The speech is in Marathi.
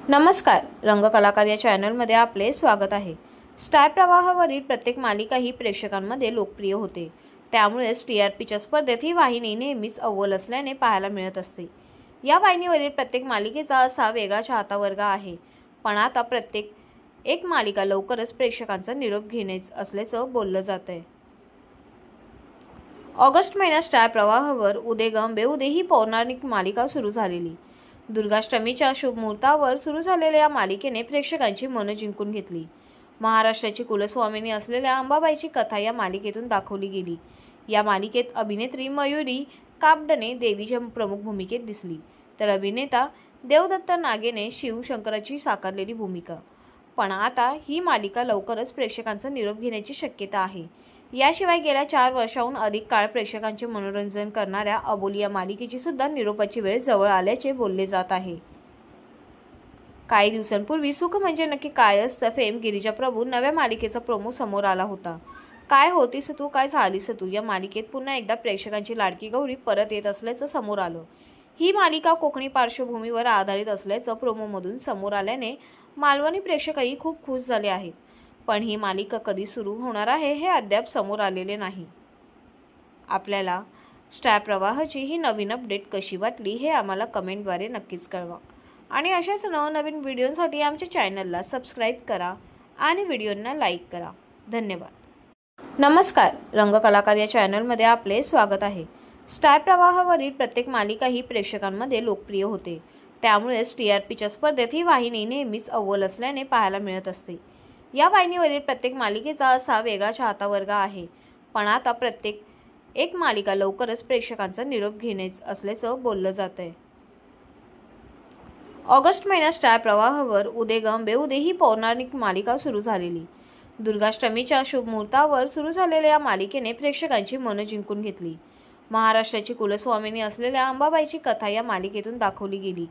नमस्कार, रंगकलाकार या चॅनलमध्ये आपले स्वागत आहे। स्टार प्रवाहावरील प्रत्येक मालिका ही प्रेक्षकांमध्ये लोकप्रिय होते। त्यामुळेच टीआरपीच्या स्पर्धेत ही वाहिनी नेहमीच अव्वल असल्याने पाहायला मिळत असते। या वाहिनीवरील प्रत्येक मालिकेचा असा वेगळा चाहता वर्ग आहे, पण आता प्रत्येक एक मालिका लवकरच प्रेक्षकांचा निरोप घेण्याच असल्याचं बोललं जातंय। ऑगस्ट महिन्यात स्टार प्रवाहावर उदे गम बेउदे ही पौराणिक मालिका सुरू झालेली। दुर्गाष्टमीच्या शुभ मुहूर्तावर सुरू झालेल्या या मालिकेने प्रेक्षकांची मनं जिंकून घेतली। महाराष्ट्राची कुलस्वामिनी असलेल्या अंबाबाईची कथा या मालिकेतून दाखवली गेली। या मालिकेत अभिनेत्री मयुरी कापडणे देवीच्या प्रमुख भूमिकेत दिसली, तर अभिनेता देवदत्त नागेने शिव शंकराची साकारलेली भूमिका। पण आता ही मालिका लवकरच प्रेक्षकांचा निरोप घेण्याची शक्यता आहे। याशिवाय गेल्या 4 वर्षांहून अधिक काळ प्रेक्षकांचे मनोरंजन करणाऱ्या अबोली या मालिकेची सुद्धा निरोपाची वेळ जवळ आल्याचे बोलले जात आहे। काही दिवसांपूर्वी सुख म्हणजे नक्की काय असतं फेम गिरिजा प्रभू नव्या मालिकेचा प्रोमो समोर आला होता। काय होतीस तू काय झालीस तू या मालिकेत पुन्हा एकदा प्रेक्षकांची लाडकी गौरी परत येत असल्याचं समोर आलं। ही मालिका कोकणी पार्श्वभूमीवर आधारित असल्याचं प्रोमोमधून समोर आल्याने मालवणी प्रेक्षकही खूप खुश झाले आहेत। पण ही मालिका कधी सुरू होणार आहे हे अद्याप समोर आलेले नाही। आपल्याला स्टार प्रवाहाची ही नवीन अपडेट कशी वाटली हे आम्हाला कमेंटद्वारे नक्कीच कळवा आणि अशाच नवनवीन व्हिडिओसाठी आमच्या चॅनलला सबस्क्राईब करा आणि व्हिडिओंना लाईक करा। धन्यवाद। नमस्कार, रंगकलाकार या चॅनलमध्ये आपले स्वागत आहे। स्टार प्रवाहावरील प्रत्येक मालिका ही प्रेक्षकांमध्ये लोकप्रिय होते। त्यामुळेच टीआरपीच्या स्पर्धेत ही वाहिनी नेहमीच अव्वल असल्याने पाहायला मिळत असते। या वाहिनीवरील प्रत्येक मालिकेचा असा वेगळा चाहता वर्ग आहे, पण आता प्रत्येक एक मालिका लवकरच प्रेक्षकांचा निरोप घेण्याच असल्याचं बोललं जातंय। ऑगस्ट महिन्यात स्टार प्रवाहावर उदे गम बेउदे ही पौराणिक मालिका सुरू झालेली। दुर्गाष्टमीच्या शुभ मुहूर्तावर सुरू झालेल्या या मालिकेने प्रेक्षकांची मनं जिंकून घेतली। महाराष्ट्राची कुलस्वामिनी असलेल्या अंबाबाईची कथा या मालिकेतून दाखवली गेली।